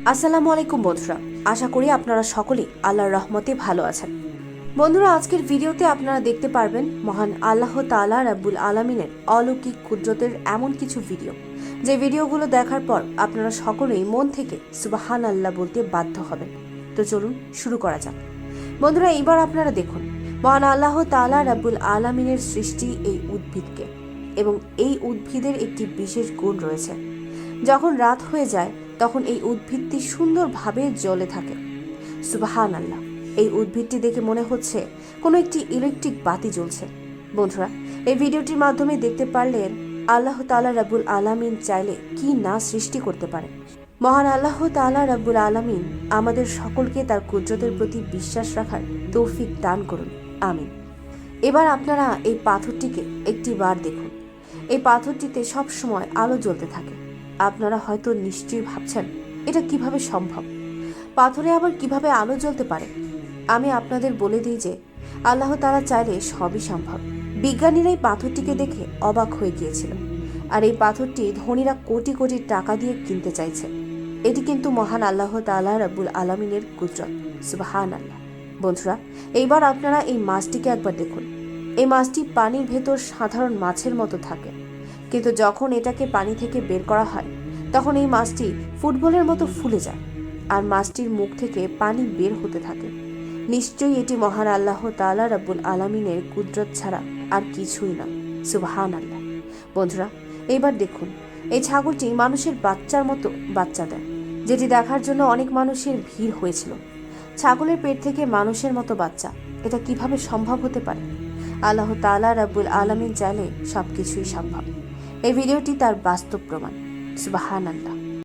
আসসালামু আলাইকুম বন্ধুরা, আশা করি আপনারা সকলেই আল্লাহর রহমতে ভালো আছেন। বন্ধুরা, আজকের ভিডিওতে আপনারা দেখতে পারবেন মহান আল্লাহ তাআলা রাব্বুল আলামিনের অলৌকিক কুদরতের এমন কিছু ভিডিও, যে ভিডিওগুলো দেখার পর আপনারা সকলেই মন থেকে সুবহানাল্লাহ বলতে বাধ্য হবেন। তো চলুন শুরু করা যাক। বন্ধুরা, এইবার আপনারা দেখুন মহান আল্লাহ তাআলা রাব্বুল আলামিনের সৃষ্টি এই উদ্ভিদকে, এবং এই উদ্ভিদের একটি বিশেষ গুণ রয়েছে। যখন রাত হয়ে যায় তখন এই উদ্ভিদটি সুন্দরভাবে জ্বলে থাকে। সুবহানাল্লাহ, এই উদ্ভিদটি দেখে মনে হচ্ছে কোনো একটি ইলেকট্রিক বাতি জ্বলছে। বন্ধুরা, এই ভিডিওটির মাধ্যমে দেখতে পারলেন আল্লাহ তাআলা রাব্বুল আলামিন চাইলে কি না সৃষ্টি করতে পারেন। মহান আল্লাহ তাআলা রাব্বুল আলামিন আমাদের সকলকে তার কুদরতের প্রতি বিশ্বাস রাখার তৌফিক দান করুন, আমিন। এবার আপনারা এই পাথরটিকে একটি বার দেখুন। এই পাথরটিতে সব সময় আলো জ্বলতে থাকে। আপনারা হয়তো নিশ্চয়ই ভাবছেন এটা কিভাবে সম্ভব, পাথরে আবার কিভাবে আলো জ্বলতে পারে। আমি আপনাদের বলে দিই যে আল্লাহ তাআলা চাইলে সবই সম্ভব। বিজ্ঞানীরা এই পাথরটিকে দেখে অবাক হয়ে গিয়েছিল, আর এই পাথরটি ধনীরা কোটি কোটি টাকা দিয়ে কিনতে চাইছে। এটি কিন্তু মহান আল্লাহ তাআলা রাব্বুল আলামিনের কুদরত। সুবহানাল্লাহ। বন্ধুরা, এইবার আপনারা এই মাছটিকে একবার দেখুন। এই মাছটি পানির ভেতর সাধারণ মাছের মতো থাকে, কিন্তু যখন এটাকে পানি থেকে বের করা হয় তখন এই মাছটি ফুটবলের মতো ফুলে যায়, আর মাছটির মুখ থেকে পানি বের হতে থাকে। নিশ্চয়ই এটি মহান আল্লাহ তাআলা রাব্বুল আলামিনের কুদরত ছাড়া আর কিছুই না। সুবহানাল্লাহ। বন্ধুরা, এইবার দেখুন এই ছাগলটি মানুষের বাচ্চার মতো বাচ্চা দেয়, যেটি দেখার জন্য অনেক মানুষের ভিড় হয়েছিল। ছাগলের পেট থেকে মানুষের মতো বাচ্চা, এটা কিভাবে সম্ভব হতে পারে? আল্লাহ তাআলা রাব্বুল আলামিন চাইলে সবকিছুই সম্ভব। এই ভিডিওটি তার বাস্তব প্রমাণ। সুবহানাল্লাহ।